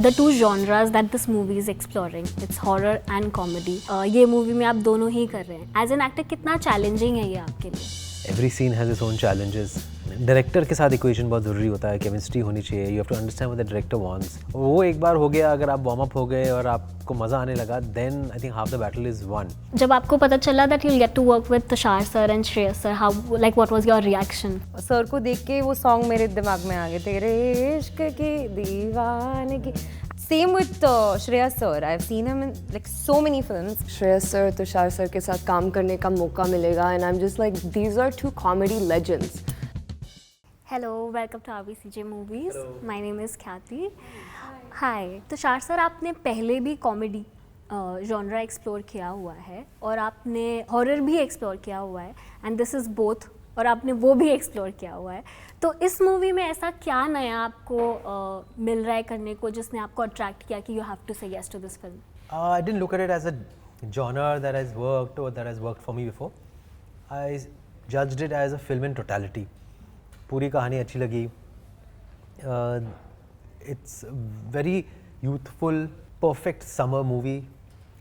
The two genres that this movie is exploring, it's horror and comedy. ये movie में आप दोनों ही कर रहे हैं. As an actor कितना challenging है ये आपके लिए? Every scene has its own challenges. Director के साथ इक्वेशन बहुत ज़रूरी होता है, केमिस्ट्री होनी चाहिए. You have to understand what the director wants. वो एक बार हो गया, अगर आप वार्म अप हो गए और आपको मज़ा आने लगा, then I think half the battle is won. जब आपको पता चला that you'll get to work with Tushar sir and Shreyas sir, how like what was your reaction? Sir को देख के वो सॉन्ग मेरे दिमाग में आ गए, तेरे इश्क की दीवानगी. Same with Shreyas sir. I've seen him in like so many films. Shreyas sir Tushar sir के साथ काम करने का मौका मिलेगा and I'm just like these are two comedy legends. Hello, welcome to RBCJ Movies. Hello. My name is Khyati. Hi. Tushar sir, आपने पहले भी कॉमेडी जॉनरा एक्सप्लोर किया हुआ है और आपने हॉरर भी एक्सप्लोर किया हुआ है एंड दिस इज़ बोथ, और आपने वो भी एक्सप्लोर किया हुआ है. तो इस मूवी में ऐसा क्या नया आपको मिल रहा है करने को जिसने आपको अट्रैक्ट किया कि you have to say yes to this film? I didn't look at it as a genre that has worked or that has worked for me before. I judged it as a film in totality. पूरी कहानी अच्छी लगी. It's very youthful, perfect summer movie.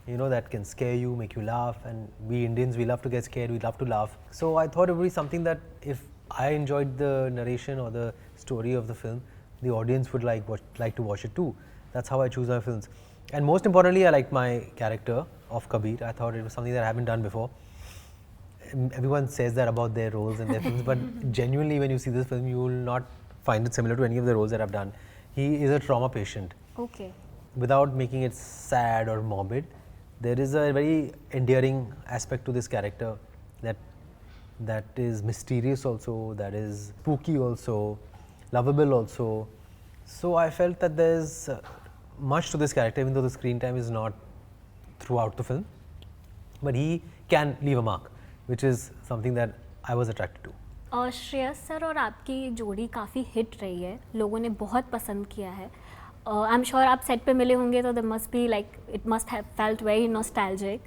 You know, that can scare you, make you laugh, and we Indians, we love to get scared, we love to laugh. So I thought it would be something that if I enjoyed the narration or the story of the film, the audience would like to watch it too. That's how I choose my films. And most importantly, I liked my character of Kabir. I thought it was something that I haven't done before. Everyone says that about their roles in their films, but genuinely when you see this film, you will not find it similar to any of the roles that I've done. He is a trauma patient. Okay. Without making it sad or morbid, there is a very endearing aspect to this character that is mysterious also, that is spooky also, lovable also. So I felt that there's much to this character, even though the screen time is not throughout the film, but he can leave a mark, which is something that I was attracted to. Shreyas sir और आपकी जोड़ी काफ़ी hit रही है, लोगों ने बहुत पसंद किया है. आई एम श्योर आप सेट पे मिले होंगे तो must be like it must have felt very nostalgic.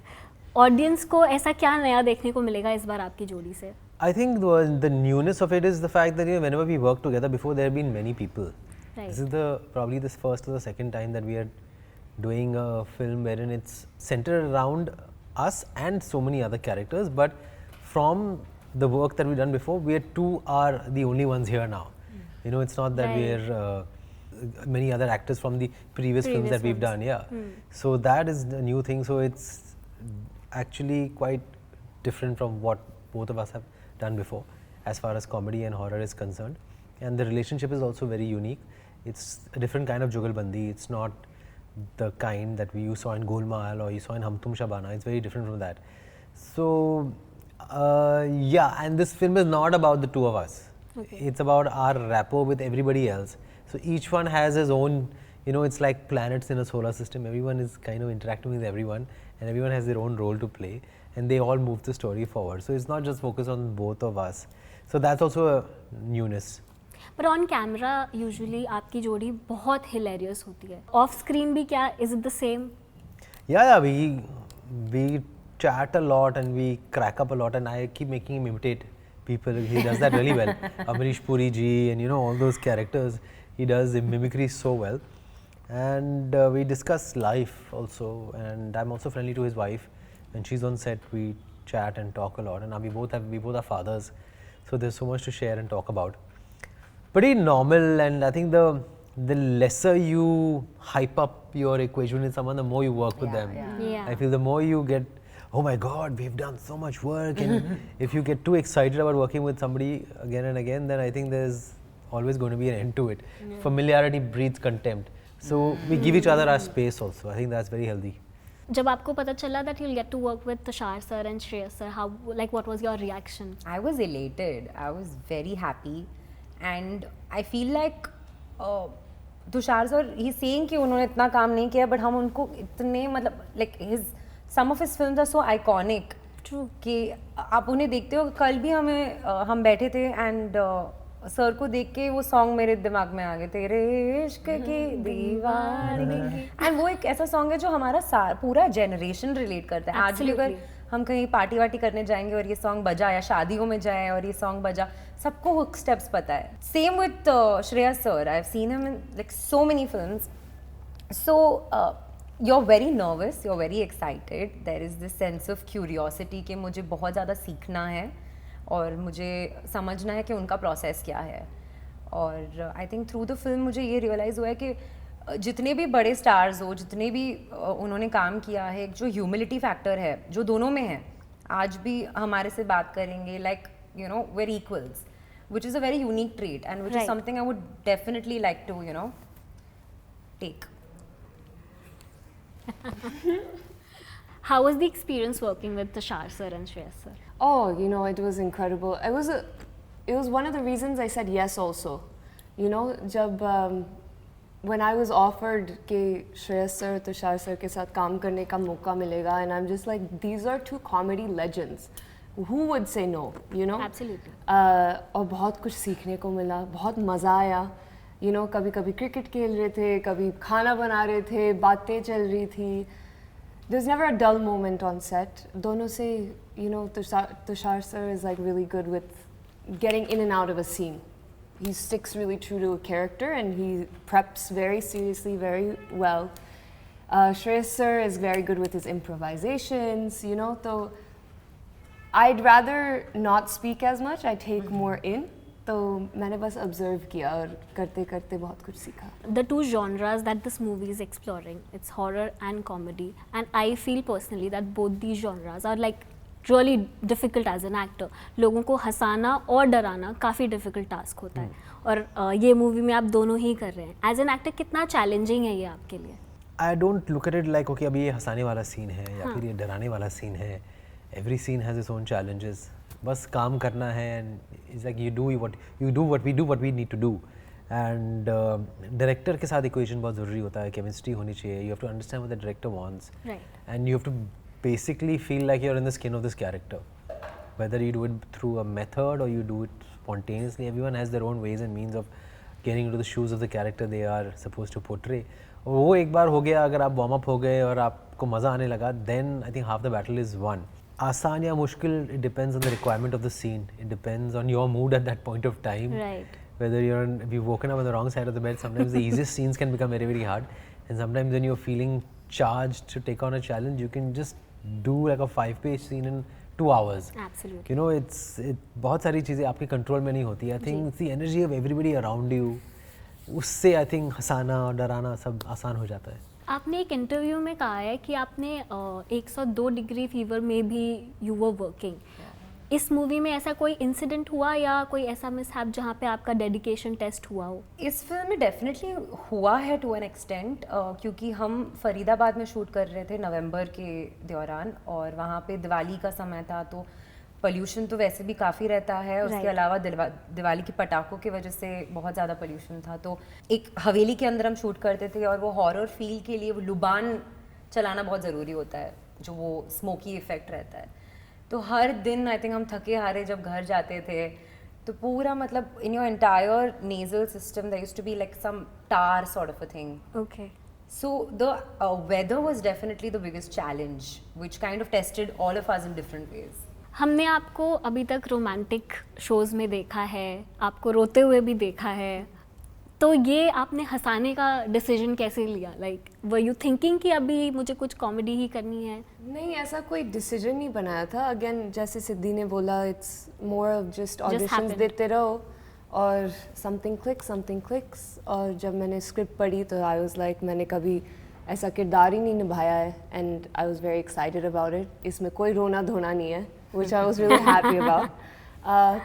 Audience को ऐसा क्या नया देखने को मिलेगा इस बार आपकी जोड़ी से? I think the newness of it is the fact that, you know, whenever we work together before, there have been many people. Right. This is probably this first or the second time that we are doing a film wherein it's centered around us and so many other characters, but from the work that we've done before, we are the only ones here now. You know, it's not that Right. we're many other actors from the previous films that we've done. Yeah. So that is the new thing. So it's actually quite different from what both of us have done before as far as comedy and horror is concerned. And the relationship is also very unique. It's a different kind of Jugalbandi. It's not the kind that you saw in Golmaal or you saw in Hum Tum Shabana. It's very different from that. So yeah, and this film is not about the two of us. Okay. It's about our rapport with everybody else. So each one has his own, you know, it's like planets in a solar system. Everyone is kind of interacting with everyone and everyone has their own role to play and they all move the story forward. So it's not just focused on both of us. So that's also a newness. पर on camera usually आपकी जोड़ी बहुत hilarious होती है. Of screen भी क्या, is it the same? Yeah, we chat a lot and we crack up a lot and I keep making him imitate people. He does that really well. Amrish Puri ji and, you know, all those characters, he does the mimicry so well. And we discuss life also, and I'm also friendly to his wife. When she's on set, we chat and talk a lot. And now we both are fathers, so there's so much to share and talk about. Pretty normal, and I think the lesser you hype up your equation with someone, the more you work with them. Yeah. I feel the more you get, oh my God, we've done so much work, and if you get too excited about working with somebody again and again, then I think there's always going to be an end to it. Familiarity breeds contempt. So we give each other our space also. I think that's very healthy. जब आपको पता चला that you'll get to work with Tushar sir and Shreyas sir, how, like, what was your reaction? I was elated. I was very happy, and I feel like Tushar sir, he's saying कि उन्होंने इतना काम नहीं किया, but हम उनको इतने, मतलब like some of his films are so iconic. True. कि आप उन्हें देखते हो. कल भी हम बैठे थे and सर को देख के वो सॉन्ग मेरे दिमाग में आ गए, तेरे इश्क की दीवानगी. एंड वो एक ऐसा सॉन्ग है जो हमारा पूरा जनरेशन रिलेट करता है. आज भी अगर हम कहीं पार्टी वार्टी करने जाएंगे और ये सॉन्ग बजा, या शादियों में जाए और ये सॉन्ग बजा, सबको हुक स्टेप्स पता है. Same with Shreyas sir. I have seen him in like so many films. So, you're very nervous, you're very excited. There is this sense of curiosity कि मुझे बहुत ज़्यादा सीखना है और मुझे समझना है कि उनका प्रोसेस क्या है. और I think through the film मुझे ये रियलाइज़ हुआ है कि जितने भी बड़े स्टार्स हो, जितने भी उन्होंने काम किया है, जो ह्यूमिलिटी फैक्टर है जो दोनों में है, आज भी हमारे से बात करेंगे like you know we're equals, which is a very unique trait and which is Right. something I would definitely like to, you know, take. How was the experience working with Tushar sir and Shreyas sir? Oh, you know, it was incredible. It was one of the reasons I said yes also. You know, when I was offered कि Shreyas sir, Tushar sir के साथ काम करने का मौका मिलेगा, and I'm just like, these are two comedy legends. Who would say no, you know? Absolutely. और बहुत कुछ सीखने को मिला, बहुत मज़ा आया. You know, कभी कभी क्रिकेट खेल रहे थे, कभी खाना बना रहे थे, बातें चल रही थी. There's never a dull moment on set. दोनों से, you know, Tushar sir is like really good with getting in and out of a scene. He sticks really true to a character and he preps very seriously, very well. Shreyas sir is very good with his improvisations, you know. So I'd rather not speak as much. I take more in. तो मैंने बस observe किया और करते करते बहुत कुछ सीखा. The two genres that this movie is exploring, it's horror and comedy, and I feel personally that both these genres are like really difficult as an actor. लोगों को हंसाना और डराना काफ़ी difficult task होता है, और ये मूवी में आप दोनों ही कर रहे हैं. As an actor कितना challenging है ये आपके लिए? I don't look at it like okay अभी ये हंसाने वाला सीन है या फिर ये डराने वाला सीन है. Every scene has its own challenges. बस काम करना है and it's like you do what we need to do. And director के साथ equation बहुत ज़रूरी होता है, chemistry होनी चाहिए. You have to understand what the director wants. Right. And you have to basically feel like you're in the skin of this character. Whether you do it through a method or you do it spontaneously, everyone has their own ways and means of getting into the shoes of the character they are supposed to portray. वो एक बार हो गया, अगर आप warm up हो गए और आपको मज़ा आने लगा, then I think half the battle is won. आसान या मुश्किल, it depends on the requirement of the scene. It depends on your mood at that point of time. Right. Whether if you've woken up on the wrong side of the bed, sometimes the easiest scenes can become very, very hard. And sometimes when you're feeling charged to take on a challenge, you can just do like a 5-page scene in 2 hours. Absolutely. You know, बहुत सारी चीज़ें आपके control में नहीं होती. I think it's the energy of everybody around you. उससे I think हंसाना और डराना सब आसान हो जाता है. आपने एक इंटरव्यू में कहा है कि आपने 102 डिग्री फीवर में भी यू वर वर्किंग. इस मूवी में ऐसा कोई इंसिडेंट हुआ या कोई ऐसा मिसहैप जहाँ पे आपका डेडिकेशन टेस्ट हुआ हो? इस फिल्म में डेफिनेटली हुआ है टू एन एक्सटेंट, क्योंकि हम फरीदाबाद में शूट कर रहे थे नवंबर के दौरान, और वहाँ पे दिवाली का समय था, तो पोल्यूशन तो वैसे भी काफ़ी रहता है. उसके Right. अलावा दिवाली के पटाखों की वजह से बहुत ज़्यादा पोल्यूशन था. तो एक हवेली के अंदर हम शूट करते थे, और वो हॉरर फील के लिए वो लुबान चलाना बहुत ज़रूरी होता है, जो वो स्मोकी इफेक्ट रहता है. तो हर दिन आई थिंक हम थके हारे जब घर जाते थे, तो पूरा मतलब in your entire nasal system there used to be like some tar sort of a thing. Okay. So the weather was definitely the biggest challenge, which kind of tested all of us in different ways. हमने आपको अभी तक romantic shows में देखा है, आपको रोते हुए भी देखा है, तो ये आपने हंसाने का डिसीजन कैसे लिया? लाइक वर यू थिंकिंग कि अभी मुझे कुछ कॉमेडी ही करनी है? नहीं, ऐसा कोई डिसीजन नहीं बनाया था. अगेन जैसे सिद्धि ने बोला, it's more of just auditions happened. देते रहो और समथिंग क्लिक्स. और जब मैंने स्क्रिप्ट पढ़ी तो आई वाज लाइक, मैंने कभी ऐसा किरदार ही नहीं निभाया है, and I was very excited about it. इसमें कोई रोना धोना नहीं है, which I was really happy about.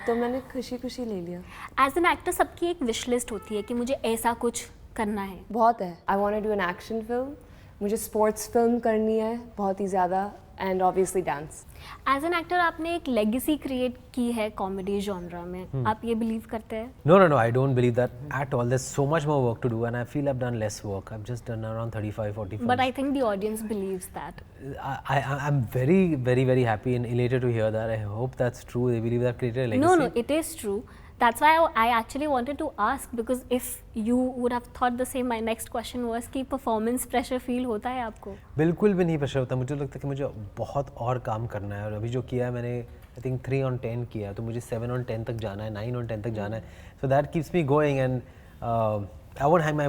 तो मैंने खुशी ले लिया. एज एन एक्टर सबकी एक विश लिस्ट होती है कि मुझे ऐसा कुछ करना है. बहुत है. I want to do an action film, मुझे स्पोर्ट्स फिल्म करनी है बहुत ही ज़्यादा, and obviously dance. As an actor आपने एक लेगेसी क्रिएट की है कॉमेडी जॉनरा में, आप ये बिलीव करते हैं? No, I don't believe that at all. There's so much more work to do, and I feel I've done less work. I've just done around 35-40 films. But I think the audience believes that. I'm very, very, very happy and elated to hear that. I hope that's true. They believe that created a legacy. No, it is true. That's why I actually wanted to ask, because if you would have thought the same, my next question was कि performance pressure feel होता है आपको? बिल्कुल भी नहीं pressure होता. मुझे लगता है कि मुझे बहुत और काम करना है, और अभी जो किया है मैंने I think 3 on 10 किया, तो मुझे 7 on 10 तक जाना है, 9 on 10 तक जाना है. So that keeps me going, and I won't hang my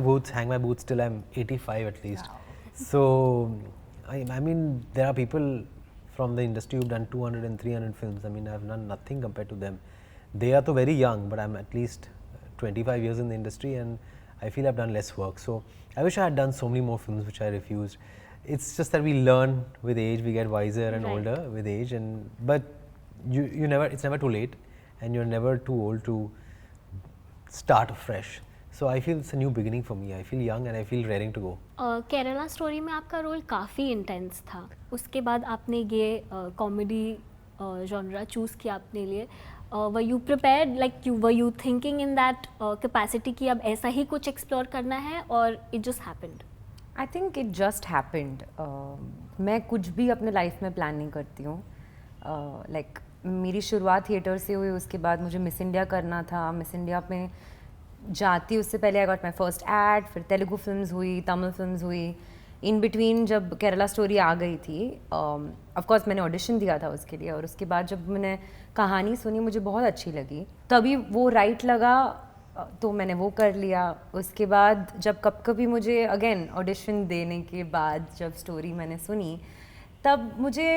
boots till I'm 85 at least. So I mean there are people from the industry who've done 200 and 300 films. I mean I've done nothing compared to them. They are so very young, but I'm at least 25 years in the industry and I feel I've done less work. So I wish I had done so many more films which I refused. It's just that we learn with age, we get wiser and older with age, but it's never too late and you're never too old to start afresh. So I feel it's a new beginning for me. I feel young and I feel raring to go. Kerala story में आपका role काफ़ी intense था, उसके बाद आपने ये comedy genre choose किया अपने लिए. Were you prepared, like were you thinking in that capacity कि अब ऐसा ही कुछ एक्सप्लोर करना है, और it just happened? I think it just happened. मैं कुछ भी अपने लाइफ में प्लान नहीं करती हूँ. लाइक मेरी शुरुआत थिएटर से हुई, उसके बाद मुझे मिस इंडिया करना था. मिस इंडिया में जाती उससे पहले I got my first aid, फिर तेलुगु फिल्म्स हुई, तमिल फिल्म्स हुई. इन बिटवीन जब केरला स्टोरी आ गई थी, ऑफ कोर्स मैंने ऑडिशन दिया था उसके लिए, और उसके बाद जब मैंने कहानी सुनी मुझे बहुत अच्छी लगी, तभी वो राइट लगा तो मैंने वो कर लिया. उसके बाद जब कभी मुझे अगेन ऑडिशन देने के बाद जब स्टोरी मैंने सुनी, तब मुझे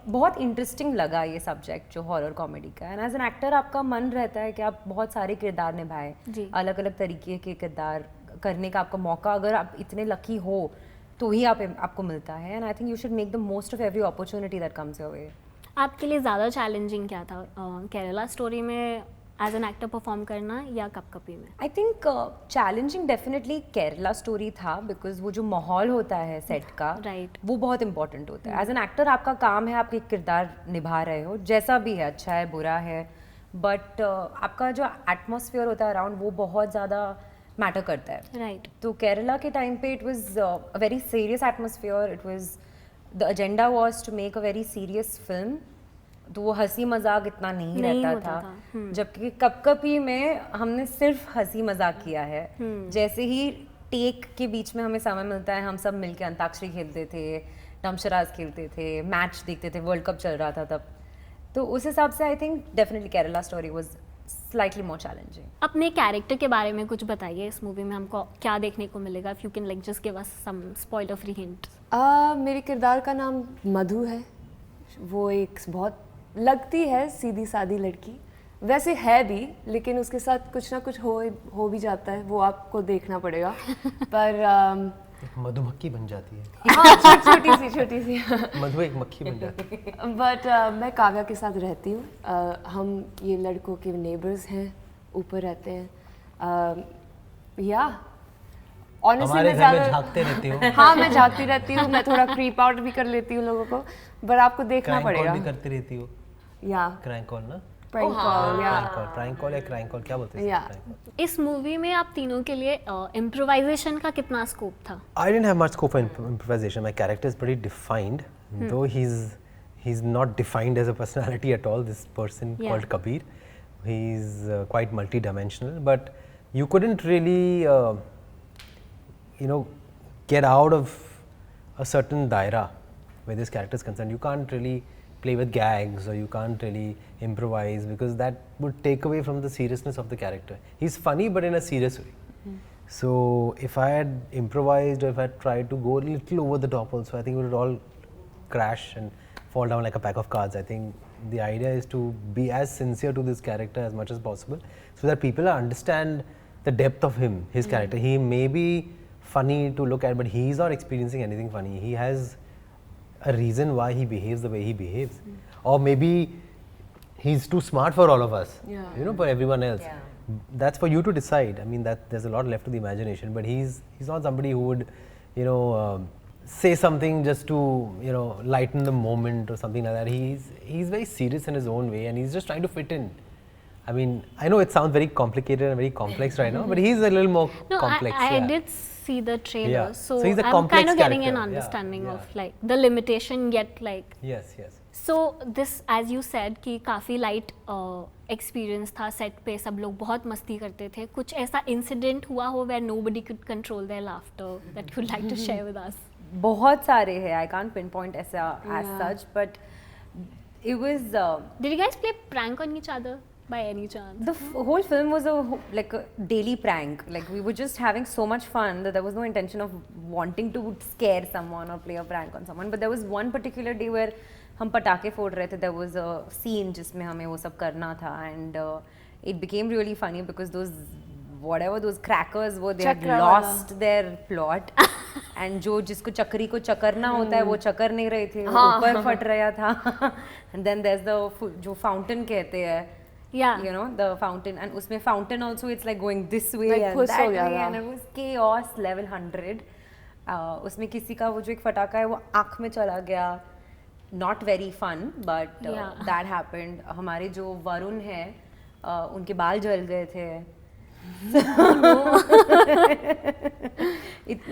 बहुत इंटरेस्टिंग लगा ये सब्जेक्ट जो हॉरर कॉमेडी का. एंड एज एन एक्टर आपका मन रहता है कि आप बहुत सारे किरदार निभाएं, अलग अलग तरीके के किरदार करने का आपका मौका, अगर आप इतने लकी हो तो ही आपको मिलता है. And I think you should make the most of every opportunity that comes your way. आपके लिए ज़्यादा चैलेंजिंग क्या था, केरला स्टोरी में एज एन एक्टर परफॉर्म करना या कपकपी में? I think challenging definitely Kerala story था, बिकॉज वो जो माहौल होता है सेट का, वो बहुत इंपॉर्टेंट होता है. एज एन एक्टर आपका काम है, आप एक किरदार निभा रहे हो, जैसा भी है, अच्छा है बुरा है, बट आपका जो एटमॉस्फेयर होता है अराउंड, वो बहुत ज़्यादा मैटर करता है. तो केरला के टाइम पे it was a very serious atmosphere. It was the agenda was to make a very serious film. तो वो हंसी मजाक इतना नहीं रहता था. जबकि कपकपी में हमने सिर्फ हंसी मजाक किया है. जैसे ही टेक के बीच में हमें समय मिलता है, हम सब मिलके अंताक्षरी खेलते थे, डमशराज खेलते थे, मैच देखते थे, वर्ल्ड कप चल रहा था तब. तो उस हिसाब से I think definitely Kerala story was slightly more challenging. अपने कैरेक्टर के बारे में कुछ बताइए, इस मूवी में हमको क्या देखने को मिलेगा? If you can like just give us some spoiler free hint. मेरे किरदार का नाम मधु है. वो एक बहुत लगती है सीधी सादी लड़की, वैसे है भी, लेकिन उसके साथ कुछ ना कुछ हो भी जाता है, वो आपको देखना पड़ेगा. पर मधुमक्खी बन जाती है. हाँ, छोटी सी मधु एक मक्खी बन जाती है. बट मैं काव्या के साथ रहती हूँ. हम ये लड़कों के नेबर्स हैं, ऊपर रहते हैं. या ऑनेस्टली मैं ज़्यादा झांकते रहती हूँ. हाँ, मैं झांकती रहती हूँ. मैं थोड़ा क्रीप आउट भी कर लेती हूँ लोगों को, बट आपको देखना पड़ेगा. भी करती रहती हो. या क्रैंक कॉल ना, प्रैंक कॉल, या प्रैंक कॉल या क्रैंक कॉल, क्या बोलते हैं? इस मूवी में आप तीनों के लिए इम्प्रोवाइजेशन का कितना स्कोप था? I didn't have much scope for improvisation. My character is pretty defined, though he's not defined as a personality at all. This person called Kabir, he's quite multi-dimensional, but you couldn't really, get out of a certain daira where this character is concerned. You can't really play with gags, or you can't really improvise, because that would take away from the seriousness of the character. He's funny, but in a serious way. So if I had improvised, or if I had tried to go a little over the top also, I think it would all crash and fall down like a pack of cards. I think the idea is to be as sincere to this character as much as possible, so that people understand the depth of him, his character. He may be funny to look at, but he's not experiencing anything funny. He has a reason why he behaves the way he behaves, or maybe he's too smart for all of us, for everyone else. That's for you to decide. I mean, that there's a lot left to the imagination, but he's not somebody who would say something just to lighten the moment or something like that. He's very serious in his own way, and he's just trying to fit in. I mean, I know it sounds very complicated and very complex right now, but he's a little more complex. I did see the trailer, so he's a I'm complex kind of getting an character. understanding of like the limitation, yet like yes. So this, as you said, कि काफ़ी light experience था set पे, सब लोग बहुत मस्ती करते थे. कुछ ऐसा इंसिडेंट हुआ हो where nobody could control their laughter that you'd like to share with us? बहुत सारे हैं. I can't pinpoint ऐसा as such, but it was. Did you guys play prank on each other? by any chance? Whole film was like a daily prank. Like we were just having so much fun that there was no intention of wanting to scare someone or play a prank on someone. But there was one particular day where हम पटाखे फोड़ रहे थे. There was a scene जिसमें हमें वो सब करना था, and it became really funny because those crackers were, they had lost their plot. And जिसको चक्री को चकरना होता है वो चकर नहीं रहे थे, ऊपर फट रहा था. And then there's जो fountain कहते हैं, you know, the fountain, and उसमें fountain also it's like going this way like and that way, and it was chaos level 100. उसमें किसी का वो जो एक फटाका है वो आँख में चला गया. Not very fun, but that happened. हमारे जो वरुण है उनके बाल जल गए थे.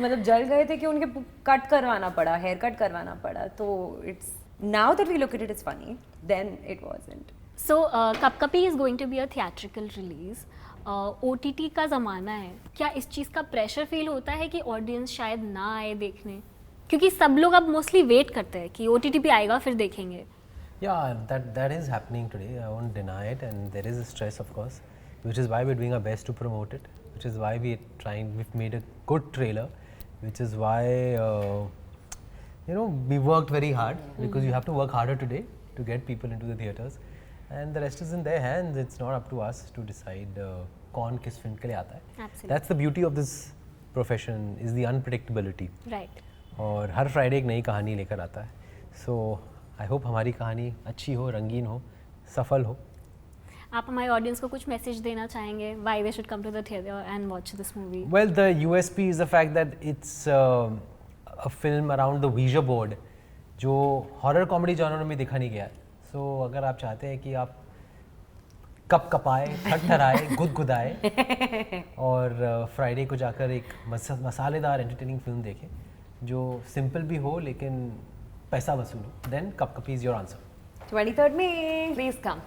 मतलब जल गए थे कि उनके कट करवाना पड़ा, हेयर कट करवाना पड़ा. तो it's now that we look at it, it's funny. Then it wasn't. So Kapkapi is going to be a theatrical release. OTT का ज़माना है, क्या इस चीज़ का प्रेशर फील होता है कि ऑडियंस शायद ना आए देखने? क्योंकि सब लोग अब मोस्टली वेट करते हैं कि OTT पे आएगा फिर देखेंगे. Yeah, that is happening today. I won't deny it, and there is a stress, of course, which is why we're doing our best to promote it. Which is why we've made a good trailer. Which is why we worked very hard, because you have to work harder today to get people into the theaters, and the rest is in their hands. It's not up to us to decide कौन किस film के लिए आता है. Absolutely. That's the beauty of this profession, is the unpredictability. Right. और हर Friday एक नई कहानी लेकर आता है. सो आई होप हमारी कहानी अच्छी हो, रंगीन हो, सफल हो. आप हमारे ऑडियंस को कुछ मैसेज देना चाहेंगे? Why they should come to the theater and watch this movie? Well, the USP is the fact that it's a film around the Ouija board, जो हॉरर कॉमेडी जॉनर में देखा नहीं गया. सो अगर आप चाहते हैं कि आप कप कपाए, थरथराए, गुदगुदाए और फ्राइडे को जाकर एक मसालेदार एंटरटेनिंग फिल्म देखें जो सिंपल भी हो लेकिन पैसा वसूल हो, then Kapkapi is your answer. 23rd May. Please come.